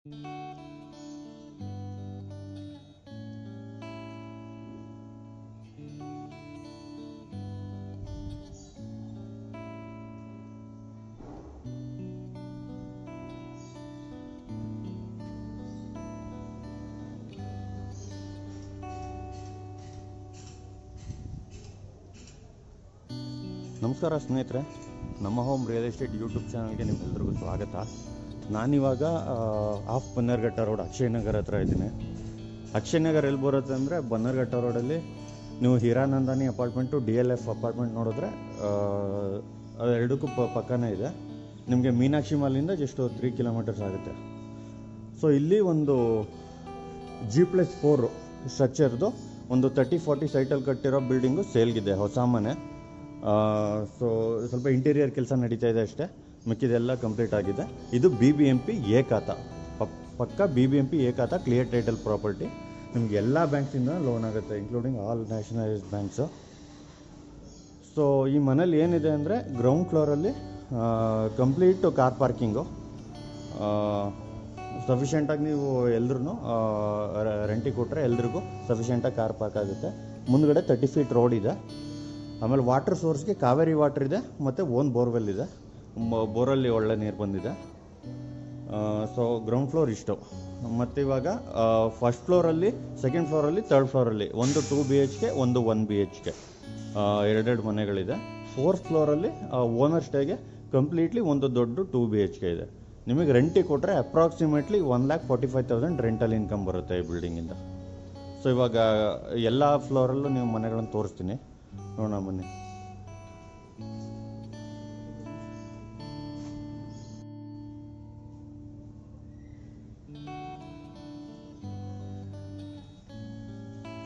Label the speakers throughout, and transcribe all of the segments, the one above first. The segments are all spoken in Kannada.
Speaker 1: ನಮಸ್ಕಾರ ಸ್ನೇಹಿತರೆ, ನಮ್ಮ ಹೋಮ್ ರಿಯಲ್ ಎಸ್ಟೇಟ್ ಯೂಟ್ಯೂಬ್ ಚಾನಲ್ಗೆ ನಿಮ್ಮೆಲ್ಲರಿಗೂ ಸ್ವಾಗತ. ನಾನಿವಾಗ ಆಫ್ ಬನ್ನರ್ಘಟ್ಟ ರೋಡ್ ಅಕ್ಷಯನಗರ ಹತ್ರ ಇದ್ದೀನಿ. ಅಕ್ಷಯನಗರ ಎಲ್ಲಿ ಬರುತ್ತೆ ಅಂದರೆ, ಬನ್ನರ್ಘಟ್ಟ ರೋಡಲ್ಲಿ ನೀವು ಹೀರಾನಂದಾನಿ ಅಪಾರ್ಟ್ಮೆಂಟು DLF ಅಪಾರ್ಟ್ಮೆಂಟ್ ನೋಡಿದ್ರೆ ಎರಡಕ್ಕೂ ಪಕ್ಕನೇ ಇದೆ. ನಿಮಗೆ ಮೀನಾಕ್ಷಿ ಮಾಲಿಂದ ಜಸ್ಟ್ 3 ಕಿಲೋಮೀಟರ್ಸ್ ಆಗುತ್ತೆ. ಸೊ ಇಲ್ಲಿ ಒಂದು G+4 ಸ್ಟ್ರಕ್ಚರ್ದು ಒಂದು 30-40 ಸೈಟಲ್ಲಿ ಕಟ್ಟಿರೋ ಬಿಲ್ಡಿಂಗು ಸೇಲ್ಗಿದೆ, ಹೊಸ ಮನೆ. ಸೊ ಸ್ವಲ್ಪ ಇಂಟೀರಿಯರ್ ಕೆಲಸ ನಡೀತಾ ಇದೆ ಅಷ್ಟೇ, ಮಿಕ್ಕಿದೆಲ್ಲ ಕಂಪ್ಲೀಟ್ ಆಗಿದೆ. ಇದು BBMP ಎ ಖಾತಾ, ಪಕ್ಕ BBMP ಎ ಖಾತಾ, ಕ್ಲಿಯರ್ ಟೈಟಲ್ ಪ್ರಾಪರ್ಟಿ. ನಿಮ್ಗೆ ಎಲ್ಲ ಬ್ಯಾಂಕ್ಸಿಂದ ಲೋನ್ ಆಗುತ್ತೆ, including all nationalised banks. So ಈ ಮನೇಲಿ ಏನಿದೆ ಅಂದರೆ, ಗ್ರೌಂಡ್ ಫ್ಲೋರಲ್ಲಿ ಕಂಪ್ಲೀಟ್ ಕಾರ್ ಪಾರ್ಕಿಂಗು ಸಫಿಷಿಯೆಂಟಾಗಿ. ನೀವು ಎಲ್ರೂ ರೆಂಟಿಗೆ ಕೊಟ್ಟರೆ ಎಲ್ರಿಗೂ ಸಫಿಷಿಯೆಂಟಾಗಿ ಕಾರ್ ಪಾರ್ಕ್ ಆಗುತ್ತೆ. ಮುಂದ್ಗಡೆ 30 ಫೀಟ್ ರೋಡ್ ಇದೆ. ಆಮೇಲೆ ವಾಟರ್ ಸೋರ್ಸ್ಗೆ ಕಾವೇರಿ ವಾಟರ್ ಇದೆ, ಮತ್ತು ಓನ್ ಬೋರ್ವೆಲ್ ಇದೆ. ಬೋರಲ್ಲಿ ಒಳ್ಳೆ ನೀರು ಬಂದಿದೆ. ಸೊ ಗ್ರೌಂಡ್ ಫ್ಲೋರ್ ಇಷ್ಟು. ಮತ್ತು ಇವಾಗ ಫಸ್ಟ್ ಫ್ಲೋರಲ್ಲಿ, ಸೆಕೆಂಡ್ ಫ್ಲೋರಲ್ಲಿ, ಥರ್ಡ್ ಫ್ಲೋರಲ್ಲಿ ಒಂದು 2 BHK, ಒಂದು 1 BHK, ಎರಡೆರಡು ಮನೆಗಳಿದೆ. ಫೋರ್ತ್ ಫ್ಲೋರಲ್ಲಿ ಓನರ್ ಸ್ಟೇಗೆ ಕಂಪ್ಲೀಟ್ಲಿ ಒಂದು ದೊಡ್ಡ 2 BHK ಇದೆ. ನಿಮಗೆ ರೆಂಟಿಗೆ ಕೊಟ್ಟರೆ ಅಪ್ರಾಕ್ಸಿಮೇಟ್ಲಿ 1,45,000 ರೆಂಟಲ್ ಇನ್ಕಮ್ ಬರುತ್ತೆ ಈ ಬಿಲ್ಡಿಂಗಿಂದ. ಸೊ ಇವಾಗ ಎಲ್ಲ ಫ್ಲೋರಲ್ಲೂ ನೀವು ಮನೆಗಳನ್ನು ತೋರಿಸ್ತೀನಿ, ನೋಡೋಣ ಬನ್ನಿ.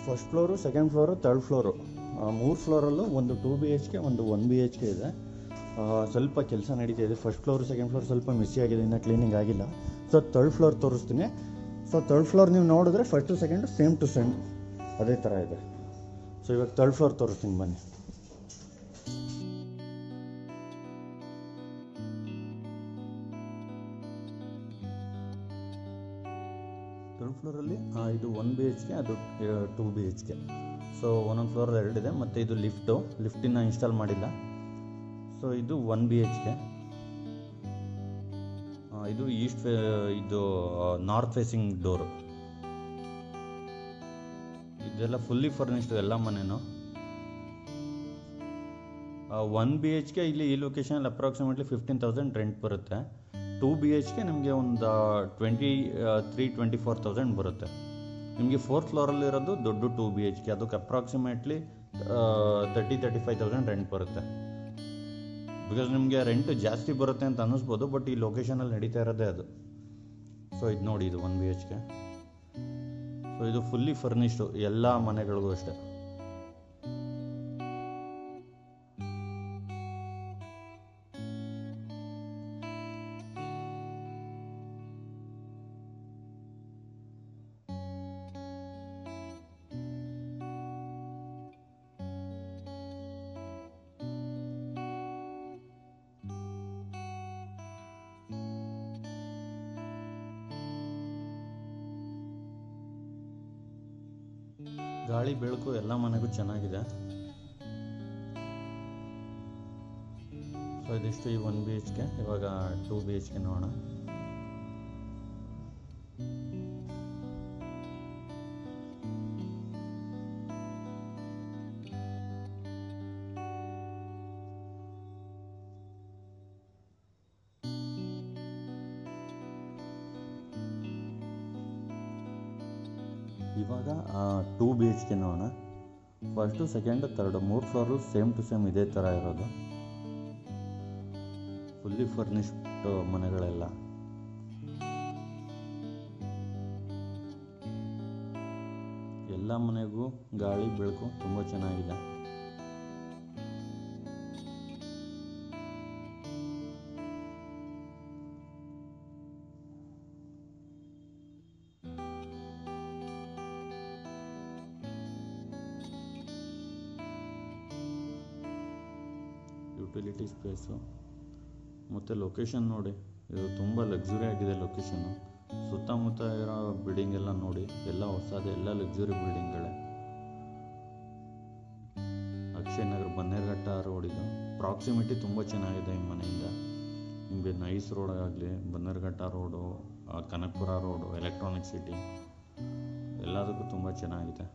Speaker 1: First floor, second floor, third floor, 3 ಫ್ಲೋರಲ್ಲೂ ಒಂದು 2 BHK, ಒಂದು 1 BHK ಇದೆ. ಸ್ವಲ್ಪ ಕೆಲಸ ನಡೀತಾ ಇದೆ. ಫಸ್ಟ್ ಫ್ಲೋರು, ಸೆಕೆಂಡ್ ಫ್ಲೋರ್ ಸ್ವಲ್ಪ ಮಿಸ್ಸಿ ಆಗಿದೆ, ಇನ್ನೂ ಕ್ಲೀನಿಂಗ್ ಆಗಿಲ್ಲ. ಸೊ ಥರ್ಡ್ ಫ್ಲೋರ್ ತೋರಿಸ್ತೀನಿ. ಸೊ ಥರ್ಡ್ ಫ್ಲೋರ್ ನೀವು ನೋಡಿದ್ರೆ first second same to same ಅದೇ ಥರ ಇದೆ. ಸೊ ಇವಾಗ ಥರ್ಡ್ ಫ್ಲೋರ್ ತೋರಿಸ್ತೀನಿ ಬನ್ನಿ. ಥರ್ಡ್ ಫ್ಲೋರಲ್ಲಿ ಇದು 1 BHK, ಅದು 2 BHK. ಸೊ ಒಂದೊಂದು ಫ್ಲೋರ್ ಎರಡಿದೆ. ಮತ್ತು ಇದು ಲಿಫ್ಟಿನ ಇನ್ಸ್ಟಾಲ್ ಮಾಡಿಲ್ಲ. ಸೊ ಇದು 1 BHK. ಇದು ಇದು ನಾರ್ತ್ ಫೇಸಿಂಗ್ ಡೋರು. ಇದೆಲ್ಲ ಫುಲ್ಲಿ ಫರ್ನಿಶ್ಡ್ ಎಲ್ಲ ಮನೆಯೂ. 1 BHK ಇಲ್ಲಿ ಈ ಲೊಕೇಶನಲ್ಲಿ ಅಪ್ರಾಕ್ಸಿಮೇಟ್ಲಿ 15,000 ರೆಂಟ್ ಬರುತ್ತೆ. 2 BHK ನಿಮಗೆ ಒಂದು 23-24,000 ಬರುತ್ತೆ. ನಿಮಗೆ 4th ಫ್ಲೋರಲ್ಲಿರೋದು ದೊಡ್ಡ 2 BHK, ಅದಕ್ಕೆ ಅಪ್ರಾಕ್ಸಿಮೇಟ್ಲಿ 30-35,000 ರೆಂಟ್ ಬರುತ್ತೆ. ಬಿಕಾಸ್ ನಿಮಗೆ ರೆಂಟ್ ಜಾಸ್ತಿ ಬರುತ್ತೆ ಅಂತ ಅನ್ನಿಸ್ಬೋದು, ಬಟ್ ಈ ಲೊಕೇಶನಲ್ಲಿ ನಡೀತಾ ಇರೋದೇ ಅದು. ಸೊ ಇದು ನೋಡಿ, ಇದು 1 BHK. ಸೊ ಇದು ಫುಲ್ಲಿ ಫರ್ನಿಶ್ಡು ಎಲ್ಲ ಮನೆಗಳಿಗೂ ಅಷ್ಟೇ. ಗಾಳಿ ಬೆಳಕು ಎಲ್ಲ ಮನೆಗೂ ಚೆನ್ನಾಗಿದೆ. ಸೊ ಇದಿಷ್ಟು ಈ 1 BHK. ಇವಾಗ 2 BHK ನೋಡೋಣ. ಇವಾಗ 2 BHK ನೋಡೋಣ. First, second, third 3 floor same to same ಇದೇ ಥರ ಇರೋದು. ಫುಲ್ಲಿ ಫರ್ನಿಶ್ಡ್ ಮನೆಗಳೆಲ್ಲ. ಎಲ್ಲ ಮನೆಗೂ ಗಾಳಿ ಬೆಳಕು ತುಂಬ ಚೆನ್ನಾಗಿದೆ. ಯುಟಿಲಿಟಿ ಸ್ಪೇಸು ಮತ್ತು ಲೊಕೇಶನ್ ನೋಡಿ, ಇದು ತುಂಬ ಲಕ್ಸುರಿ ಆಗಿದೆ ಲೊಕೇಶನ್ನು. ಸುತ್ತಮುತ್ತ ಇರೋ ಬಿಲ್ಡಿಂಗ್ ಎಲ್ಲ ನೋಡಿ, ಎಲ್ಲ ಹೊಸದೇ, ಎಲ್ಲ ಲಕ್ಸುರಿ ಬಿಲ್ಡಿಂಗ್ಗಳೇ. ಅಕ್ಷಯ್ ನಗರ್ ಬನ್ನೇರುಘಟ್ಟ ರೋಡ್ ಇದು. ಪ್ರಾಕ್ಸಿಮಿಟಿ ತುಂಬ ಚೆನ್ನಾಗಿದೆ ಈ ಮನೆಯಿಂದ. ನಿಮಗೆ ನೈಸ್ ರೋಡ್ ಆಗಲಿ, Bannerghatta road, Kanakapura road, electronic city ಎಲ್ಲದಕ್ಕೂ ತುಂಬ ಚೆನ್ನಾಗಿದೆ.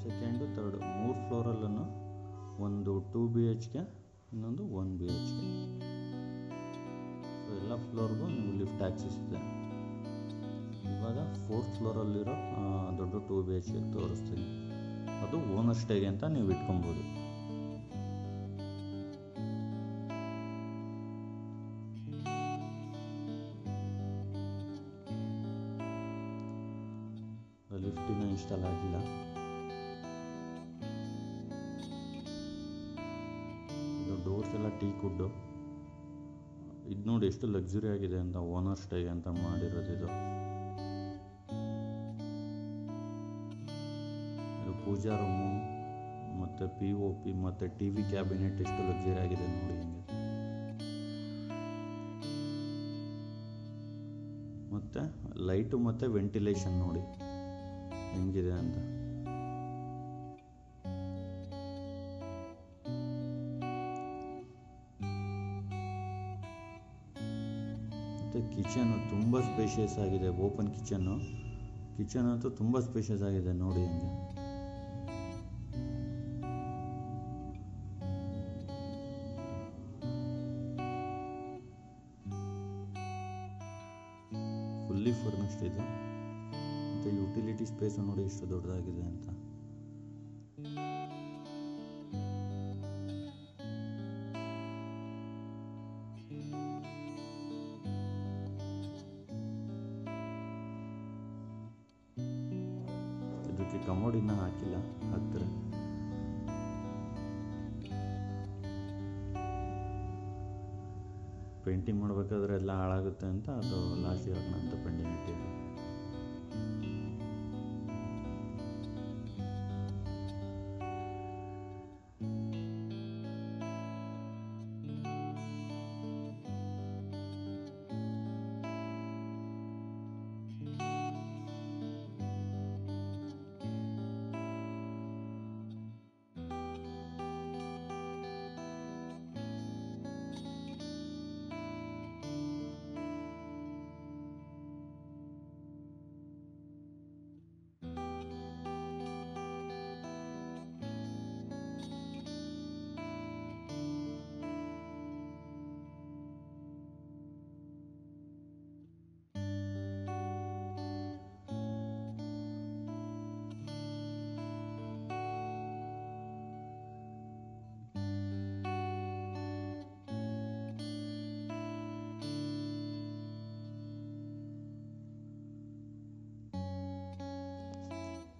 Speaker 1: ಸೆಕೆಂಡು ಥರ್ಡು 3 ಫ್ಲೋರಲ್ಲೂ ಒಂದು 2 BHK, ಇನ್ನೊಂದು 1 BHK. ಸೊ ಎಲ್ಲ ಫ್ಲೋರ್ಗೂ ನೀವು ಲಿಫ್ಟ್ ಆಕ್ಸೆಸ್ ಇದೆ. ಇವಾಗ 4th ಫ್ಲೋರಲ್ಲಿರೋ ದೊಡ್ಡ 2 BHK ತೋರಿಸ್ತೀನಿ. ಅದು ಓನರ್ ಸ್ಟೇಗೆ ಅಂತ ನೀವು ಇಟ್ಕೊಬೋದು. ಲಿಫ್ಟಿನ ಇನ್ಸ್ಟಾಲ್ ಆಗಿಲ್ಲ. ಡೋರ್ಸ್ ಎಲ್ಲ ಟೀ ಕುಡ್ಡು. ಇದು ನೋಡಿ ಎಷ್ಟು ಲಕ್ಸುರಿ ಆಗಿದೆ ಅಂತ, ಓನರ್ ಸ್ಟೇ ಅಂತ ಮಾಡಿರೋದು ಇದು. ಪೂಜಾ ರೂಮು ಮತ್ತು POP ಮತ್ತು TV ಕ್ಯಾಬಿನೆಟ್ ಎಷ್ಟು ಲಕ್ಸುರಿ ಆಗಿದೆ ನೋಡಿ ಹಿಂಗೆ. ಮತ್ತು ಲೈಟು ಮತ್ತು ವೆಂಟಿಲೇಷನ್ ನೋಡಿ ಹೆಂಗಿದೆ ಅಂತ. ಕಿಚನ್ ತುಂಬ ಸ್ಪೇಷಿಯಸ್ ಆಗಿದೆ. ಓಪನ್ ಕಿಚನ್ ಅಂತೂ ತುಂಬ ಸ್ಪೇಷಿಯಸ್ ಆಗಿದೆ ನೋಡಿ ಹಂಗೆ. ಫುಲ್ಲಿ ಫರ್ನಿಶ್ಡ್ ಇದು. ಮತ್ತು ಯುಟಿಲಿಟಿ ಸ್ಪೇಸ್ ನೋಡಿ ಎಷ್ಟು ದೊಡ್ಡದಾಗಿದೆ ಅಂತ. ಇದಕ್ಕೆ ಕಮೋಡ್ ಇನ್ನೂ ಹಾಕಿಲ್ಲ, ಹಾಕ್ತಾರೆ. ಪೇಂಟಿಂಗ್ ಮಾಡಬೇಕಾದ್ರೆ ಎಲ್ಲ ಹಾಳಾಗುತ್ತೆ ಅಂತ ಅದು ಲಾಸ್ಟಿಗೆ ಹಾಕೋಣ ಅಂತ ಪೆಂಡಿಂಗ್ ಇಟ್ಟಿದೆ.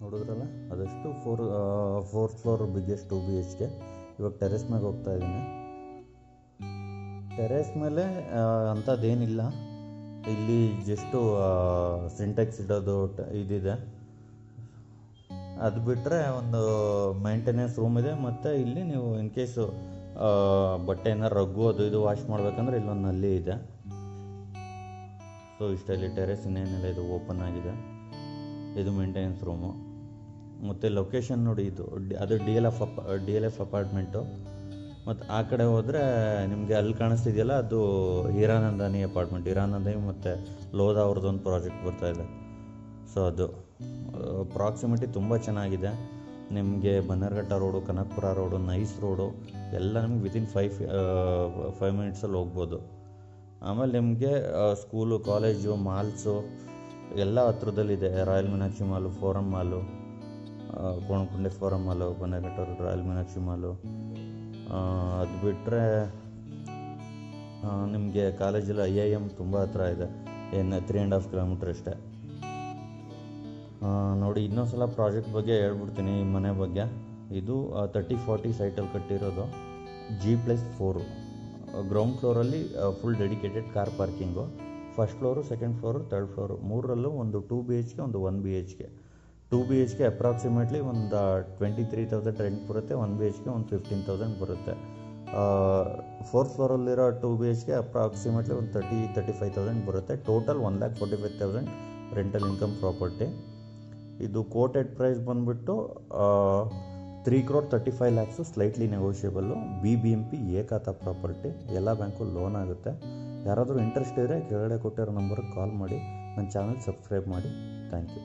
Speaker 1: ನೋಡಿದ್ರಲ್ಲ, ಅದಷ್ಟು 4th ಫ್ಲೋರ್ ಬಿಗ್ಗೆಸ್ಟ್ 2 BHK. ಇವಾಗ ಟೆರೆಸ್ ಮೇಲೆ ಹೋಗ್ತಾ ಇದ್ದೀನಿ. ಟೆರೆಸ್ ಮೇಲೆ ಅಂಥದ್ದೇನಿಲ್ಲ. ಇಲ್ಲಿ ಜಸ್ಟು ಸಿಂಟೆಕ್ಸ್ ಇಡೋದು ಇದಿದೆ. ಅದು ಬಿಟ್ಟರೆ ಒಂದು ಮೇಂಟೆನೆನ್ಸ್ ರೂಮ್ ಇದೆ. ಮತ್ತು ಇಲ್ಲಿ ನೀವು ಇನ್ ಕೇಸು ಬಟ್ಟೆನ ರಗ್ಗು ಅದು ಇದು ವಾಶ್ ಮಾಡಬೇಕಂದ್ರೆ ಇಲ್ಲೊಂದು ನಲ್ಲಿ ಇದೆ. ಸೊ ಇಷ್ಟಲ್ಲಿ ಟೆರೆಸ್ ಇನ್ನೇನೆಲ್ಲ ಇದು ಓಪನ್ ಆಗಿದೆ. ಇದು ಮೇಂಟೆನೆನ್ಸ್ ರೂಮು. ಮತ್ತು ಲೊಕೇಶನ್ ನೋಡಿ, ಅದು DLF ಅಪಾರ್ಟ್ಮೆಂಟು. ಮತ್ತು ಆ ಕಡೆ ಹೋದರೆ ನಿಮಗೆ ಅಲ್ಲಿ ಕಾಣಿಸ್ತಿದೆಯಲ್ಲ, ಅದು ಹೀರಾನಂದಾನಿ ಅಪಾರ್ಟ್ಮೆಂಟ್. ಹೀರಾನಂದಾನಿ ಮತ್ತು ಲೋಧ ಅವ್ರದ್ದೊಂದು ಪ್ರಾಜೆಕ್ಟ್ ಬರ್ತಾಯಿದೆ. ಸೊ ಅದು ಪ್ರಾಕ್ಸಿಮಿಟಿ ತುಂಬ ಚೆನ್ನಾಗಿದೆ. ನಿಮಗೆ Bannerghatta road, Kanakapura road, nice road ಎಲ್ಲ ನಿಮ್ಗೆ ವಿತಿನ್ 5 ಮಿನಿಟ್ಸಲ್ಲಿ ಹೋಗ್ಬೋದು. ಆಮೇಲೆ ನಿಮಗೆ ಸ್ಕೂಲು, ಕಾಲೇಜು, ಮಾಲ್ಸು ಎಲ್ಲ ಹತ್ರದಲ್ಲಿದೆ. ರಾಯಲ್ ಮೀನಾಕ್ಷಿ ಮಾಲು, ಫೋರಮ್ ಮಾಲು, ಕೋಣಕುಂಡೆ ಫೋರಮ್ ಮಾಲು, ಬನ್ನೇಘಟ್ಟೂರು ರಾಯಲ್ ಮೀನಾಕ್ಷಿ ಮಾಲು. ಅದು ಬಿಟ್ಟರೆ ನಿಮಗೆ ಕಾಲೇಜಲ್ಲಿ IIM ತುಂಬ ಹತ್ರ ಇದೆ, 3.5 ಕಿಲೋಮೀಟ್ರ್ ಅಷ್ಟೇ. ನೋಡಿ, ಇನ್ನೊಂದು ಪ್ರಾಜೆಕ್ಟ್ ಬಗ್ಗೆ ಹೇಳ್ಬಿಡ್ತೀನಿ. ಈ ಮನೆ ಬಗ್ಗೆ, ಇದು 30-40 ಸೈಟಲ್ಲಿ ಕಟ್ಟಿರೋದು, G+4. ಗ್ರೌಂಡ್ ಫ್ಲೋರಲ್ಲಿ full dedicated car parking. First floor, second floor, third floor ಮೂರರಲ್ಲೂ ಒಂದು 2 BHK, ಒಂದು 1 BHK. 2 BHK ಅಪ್ರಾಕ್ಸಿಮೇಟ್ಲಿ ಒಂದು 23,000 ರೆಂಟ್ ಬರುತ್ತೆ. 1 BHK ಒಂದು 15,000 ಬರುತ್ತೆ. 4th ಫ್ಲೋರಲ್ಲಿರೋ 2 BHK ಅಪ್ರಾಕ್ಸಿಮೇಟ್ಲಿ ಒಂದು 30,000-35,000 ಬರುತ್ತೆ. Total 1,45,000 rental income property. ಇದು ಕೋಟೆಡ್ ಪ್ರೈಸ್ ಬಂದುಬಿಟ್ಟು 3,35,00,000, ಸ್ಲೈಟ್ಲಿ ನೆಗೋಷಿಯಬಲ್ಲು. BBMP ಏಕಾತ ಪ್ರಾಪರ್ಟಿ, ಎಲ್ಲ ಬ್ಯಾಂಕು ಲೋನ್ ಆಗುತ್ತೆ. ಯಾರಾದರೂ ಇಂಟ್ರೆಸ್ಟ್ ಇದ್ದರೆ ಕೆಳಗಡೆ ಕೊಟ್ಟಿರೋ ನಂಬರ್ಗೆ ಕಾಲ್ ಮಾಡಿ. ನನ್ನ ಚಾನಲ್ ಸಬ್ಸ್ಕ್ರೈಬ್ ಮಾಡಿ. Thank you.